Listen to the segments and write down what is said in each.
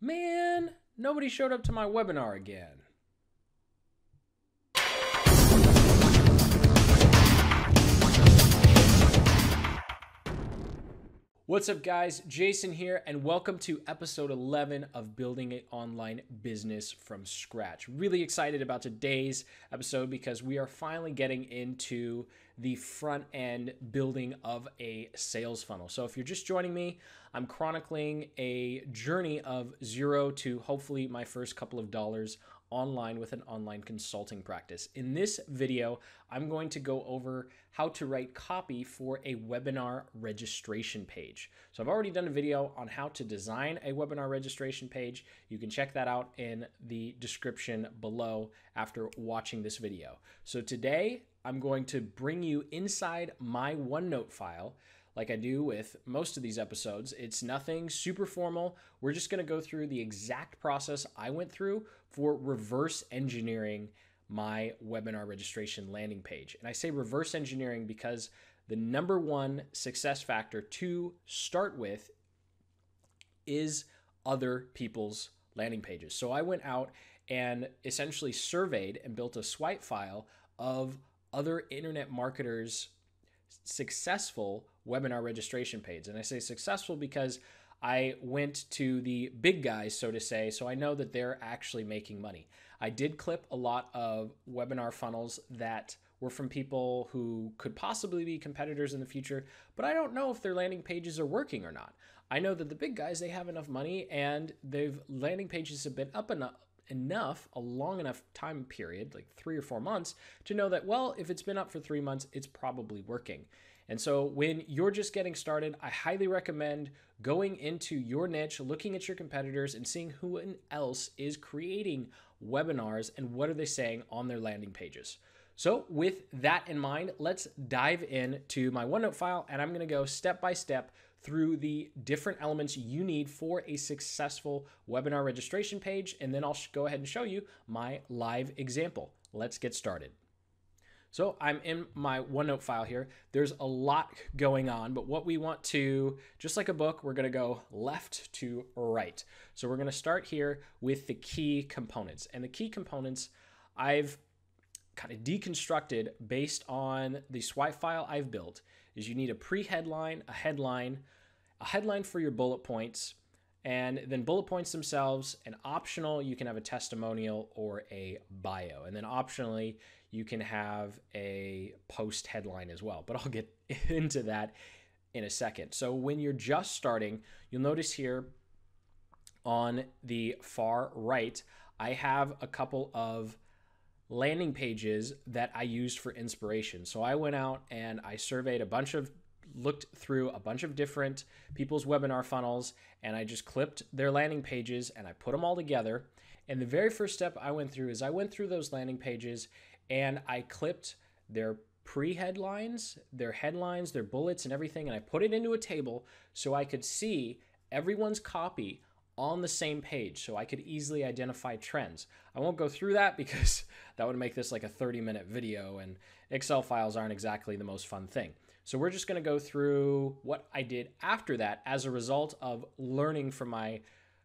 Man, nobody showed up to my webinar again. What's up, guys? Jason here, and welcome to episode 11 of Building an Online Business from Scratch. Really excited about today's episode because we are finally getting into the front end building of a sales funnel. So if you're just joining me, I'm chronicling a journey of zero to hopefully my first couple of dollars online with an online consulting practice. In this video, I'm going to go over how to write copy for a webinar registration page. So I've already done a video on how to design a webinar registration page. You can check that out in the description below after watching this video. So today, I'm going to bring you inside my OneNote file. Like I do with most of these episodes, it's nothing super formal. We're just going to go through the exact process I went through for reverse engineering my webinar registration landing page. And I say reverse engineering because the number one success factor to start with is other people's landing pages. So I went out and essentially surveyed and built a swipe file of other internet marketers' successful webinar registration page. And I say successful because I went to the big guys, so to say, so I know that they're actually making money. I did clip a lot of webinar funnels that were from people who could possibly be competitors in the future, but I don't know if their landing pages are working or not. I know that the big guys, they have enough money and their landing pages have been up enough, a long enough time period, like 3 or 4 months, to know that, well, if it's been up for 3 months, it's probably working. And so when you're just getting started, I highly recommend going into your niche, looking at your competitors and seeing who else is creating webinars and what are they saying on their landing pages. So with that in mind, let's dive into my OneNote file, and I'm going to go step by step through the different elements you need for a successful webinar registration page, and then I'll go ahead and show you my live example. Let's get started. So I'm in my OneNote file here. There's a lot going on, but what we want to, just like a book, we're going to go left to right. So we're going to start here with the key components. And the key components I've kind of deconstructed based on the swipe file I've built is you need a pre-headline, a headline for your bullet points, and then bullet points themselves, and optional, you can have a testimonial or a bio. And then optionally, you can have a post headline as well, but I'll get into that in a second. So when you're just starting, you'll notice here on the far right, I have a couple of landing pages that I used for inspiration. So I went out and I looked through a bunch of different people's webinar funnels, and I just clipped their landing pages and I put them all together. And the very first step I went through is I went through those landing pages and I clipped their pre-headlines, their headlines, their bullets and everything, and I put it into a table so I could see everyone's copy on the same page, so I could easily identify trends. I won't go through that because that would make this like a 30-minute video, and Excel files aren't exactly the most fun thing. So we're just going to go through what I did after that as a result of learning from my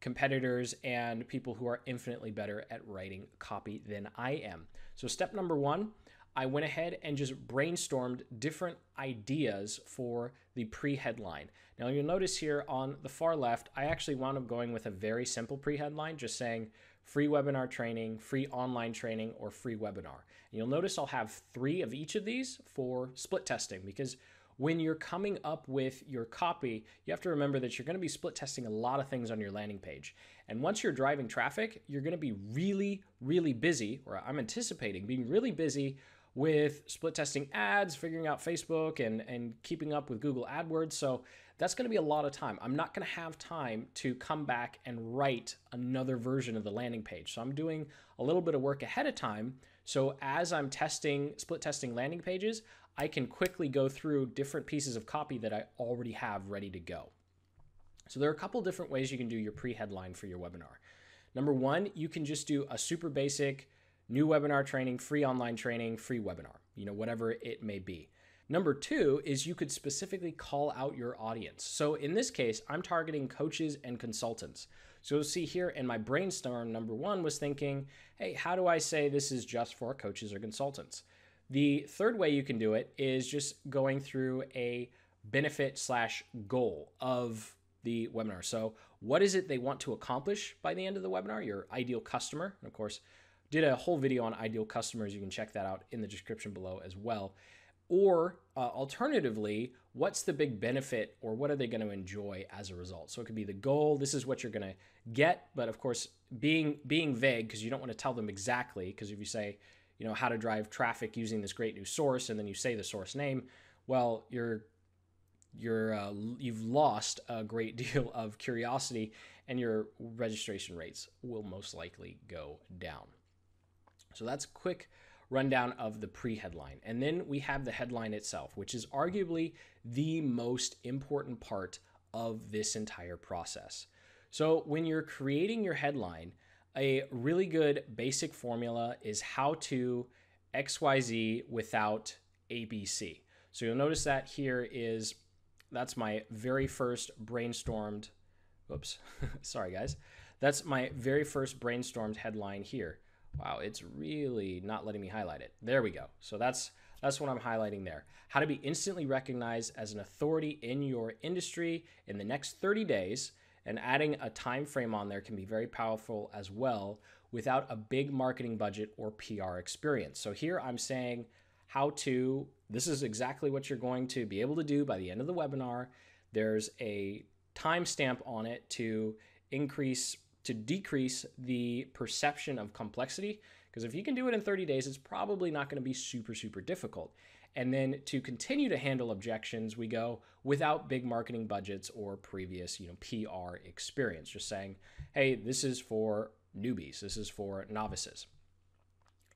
competitors and people who are infinitely better at writing copy than I am. So step number one, I went ahead and just brainstormed different ideas for the pre-headline. Now you'll notice here on the far left, I actually wound up going with a very simple pre-headline, just saying free webinar training, free online training, or free webinar. And you'll notice I'll have 3 of each of these for split testing, because when you're coming up with your copy, you have to remember that you're going to be split testing a lot of things on your landing page. And once you're driving traffic, you're going to be really, really busy, or I'm anticipating being really busy with split testing ads, figuring out Facebook, and keeping up with Google AdWords. So that's going to be a lot of time. I'm not going to have time to come back and write another version of the landing page. So I'm doing a little bit of work ahead of time. So as I'm split testing landing pages, I can quickly go through different pieces of copy that I already have ready to go. So there are a couple different ways you can do your pre-headline for your webinar. Number one, you can just do a super basic new webinar training, free online training, free webinar, whatever it may be. Number two is you could specifically call out your audience. So in this case, I'm targeting coaches and consultants. So you'll see here in my brainstorm, number one was thinking, hey, how do I say this is just for coaches or consultants? The third way you can do it is just going through a benefit/goal of the webinar. So what is it they want to accomplish by the end of the webinar? Your ideal customer. And of course, did a whole video on ideal customers. You can check that out in the description below as well. Or alternatively, what's the big benefit, or what are they going to enjoy as a result? So it could be the goal. This is what you're going to get. But of course, being vague, because you don't want to tell them exactly, because if you say, how to drive traffic using this great new source, and then you say the source name, well, you've lost a great deal of curiosity, and your registration rates will most likely go down. So that's a quick rundown of the pre-headline. And then we have the headline itself, which is arguably the most important part of this entire process. So when you're creating your headline, a really good basic formula is how to XYZ without ABC. So you'll notice that here that's my very first brainstormed, sorry guys. That's my very first brainstormed headline here. Wow, it's really not letting me highlight it. There we go. So that's what I'm highlighting there. How to be instantly recognized as an authority in your industry in the next 30 days, and adding a time frame on there can be very powerful as well without a big marketing budget or PR experience. So here I'm saying this is exactly what you're going to be able to do by the end of the webinar. There's a timestamp on it to decrease the perception of complexity, because if you can do it in 30 days, it's probably not going to be super, super difficult. And then to continue to handle objections, we go without big marketing budgets or previous, PR experience. Just saying, hey, this is for newbies. This is for novices.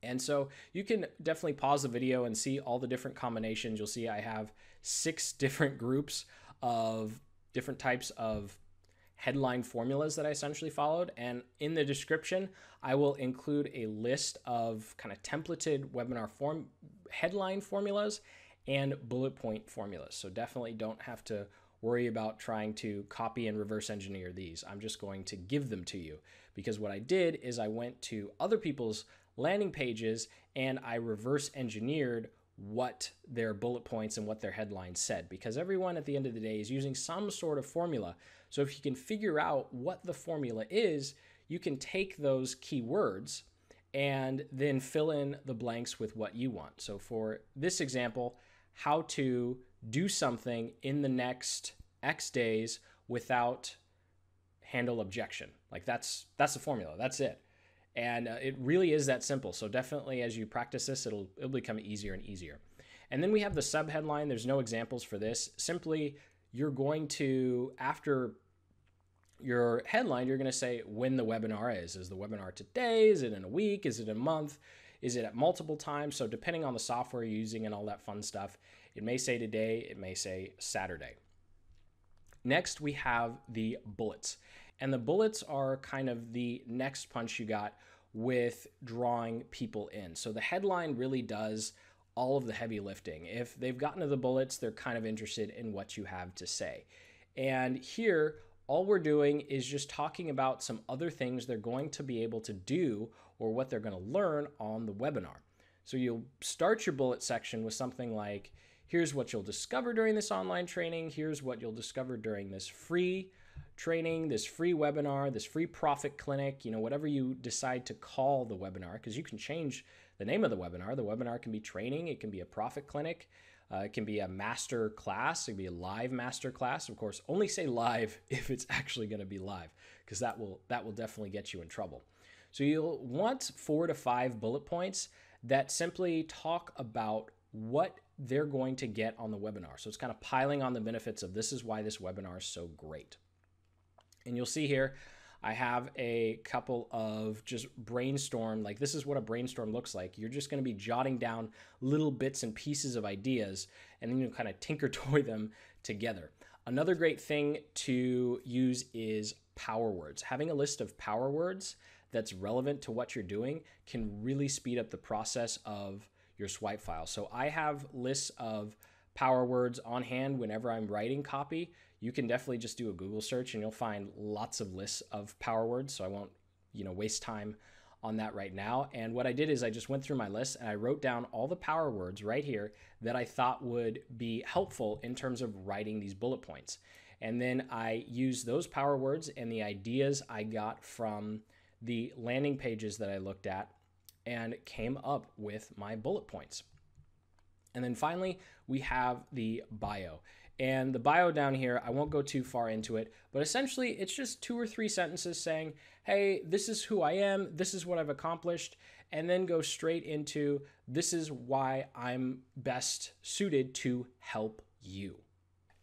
And so you can definitely pause the video and see all the different combinations. You'll see I have 6 different groups of different types of headline formulas that I essentially followed. And in the description, I will include a list of kind of templated webinar headline formulas and bullet point formulas. So definitely don't have to worry about trying to copy and reverse engineer these. I'm just going to give them to you, because what I did is I went to other people's landing pages and I reverse engineered what their bullet points and what their headlines said, because everyone at the end of the day is using some sort of formula. So if you can figure out what the formula is, you can take those keywords and then fill in the blanks with what you want. So for this example, how to do something in the next X days without handle objection. Like that's the formula. That's it. And it really is that simple. So definitely as you practice this, it'll become easier and easier. And then we have the subheadline. There's no examples for this. Simply, you're going to, after your headline, you're going to say when the webinar is. Is the webinar today? Is it in a week? Is it a month? Is it at multiple times? So depending on the software you're using and all that fun stuff, it may say today, it may say Saturday. Next, we have the bullets. And the bullets are kind of the next punch you got with drawing people in. So the headline really does all of the heavy lifting. If they've gotten to the bullets, they're kind of interested in what you have to say. And here, all we're doing is just talking about some other things they're going to be able to do or what they're going to learn on the webinar. So you'll start your bullet section with something like, here's what you'll discover during this online training. Here's what you'll discover during this free training, this free webinar, this free profit clinic, whatever you decide to call the webinar, because you can change the name of the webinar. The webinar can be training. It can be a profit clinic. It can be a master class. It can be a live master class. Of course, only say live if it's actually going to be live, because that will definitely get you in trouble. So you'll want 4 to 5 bullet points that simply talk about what they're going to get on the webinar. So it's kind of piling on the benefits of this is why this webinar is so great. And you'll see here, I have a couple of just brainstorm, like this is what a brainstorm looks like. You're just going to be jotting down little bits and pieces of ideas, and then you kind of tinker toy them together. Another great thing to use is power words. Having a list of power words that's relevant to what you're doing can really speed up the process of your swipe file. So I have lists of power words on hand whenever I'm writing copy. you can definitely just do a Google search and you'll find lots of lists of power words. So I won't, waste time on that right now. And what I did is I just went through my list and I wrote down all the power words right here that I thought would be helpful in terms of writing these bullet points. And then I used those power words and the ideas I got from the landing pages that I looked at and came up with my bullet points. And then finally, we have the bio. And the bio down here, I won't go too far into it, but essentially it's just 2 or 3 sentences saying, hey, this is who I am, this is what I've accomplished, and then go straight into, this is why I'm best suited to help you.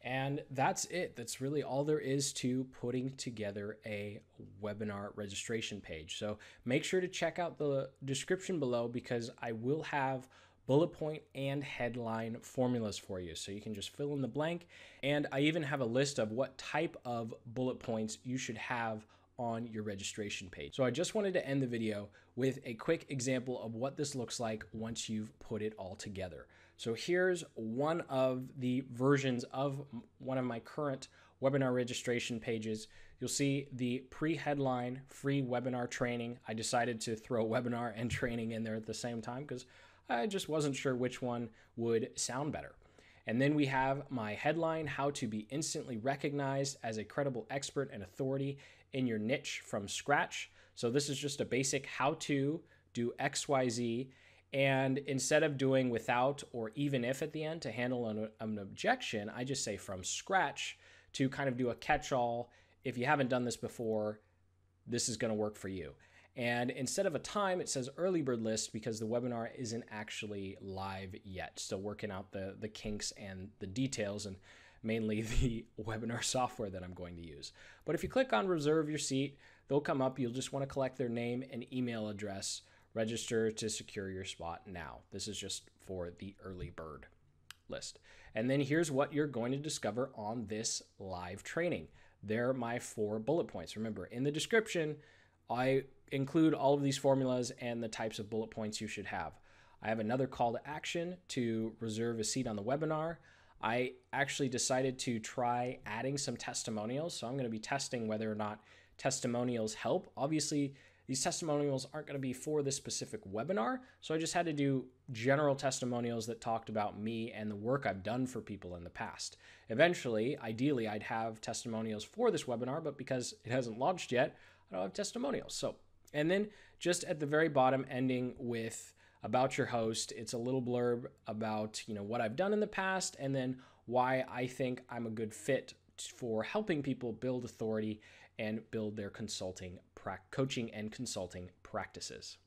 And that's it. That's really all there is to putting together a webinar registration page. So make sure to check out the description below because I will have bullet point and headline formulas for you. So you can just fill in the blank. And I even have a list of what type of bullet points you should have on your registration page. So I just wanted to end the video with a quick example of what this looks like once you've put it all together. So here's one of the versions of one of my current webinar registration pages. You'll see the pre-headline free webinar training. I decided to throw webinar and training in there at the same time because I just wasn't sure which one would sound better. And then we have my headline, how to be instantly recognized as a credible expert and authority in your niche from scratch. So this is just a basic how to do XYZ. And instead of doing without or even if at the end to handle an objection, I just say from scratch to kind of do a catch-all. If you haven't done this before, this is going to work for you. And instead of a time, it says early bird list because the webinar isn't actually live yet. Still working out the kinks and the details and mainly the webinar software that I'm going to use. But if you click on reserve your seat, they'll come up. You'll just want to collect their name and email address. Register to secure your spot now. This is just for the early bird list. And then here's what you're going to discover on this live training. They're my 4 bullet points. Remember, in the description, I include all of these formulas and the types of bullet points you should have. I have another call to action to reserve a seat on the webinar. I actually decided to try adding some testimonials. So I'm going to be testing whether or not testimonials help. Obviously, these testimonials aren't going to be for this specific webinar. So I just had to do general testimonials that talked about me and the work I've done for people in the past. Eventually, ideally, I'd have testimonials for this webinar, but because it hasn't launched yet, I don't have testimonials. So, and then just at the very bottom, ending with about your host, it's a little blurb about, what I've done in the past and then why I think I'm a good fit for helping people build authority and build their coaching and consulting practices.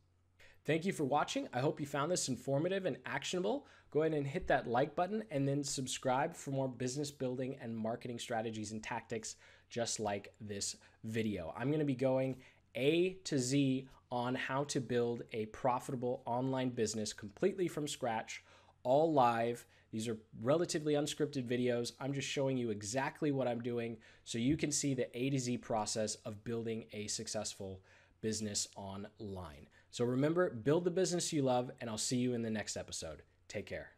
Thank you for watching. I hope you found this informative and actionable. Go ahead and hit that like button and then subscribe for more business building and marketing strategies and tactics just like this video. I'm going to be going A to Z on how to build a profitable online business completely from scratch, all live. These are relatively unscripted videos. I'm just showing you exactly what I'm doing so you can see the A to Z process of building a successful business online. So remember, build the business you love, and I'll see you in the next episode. Take care.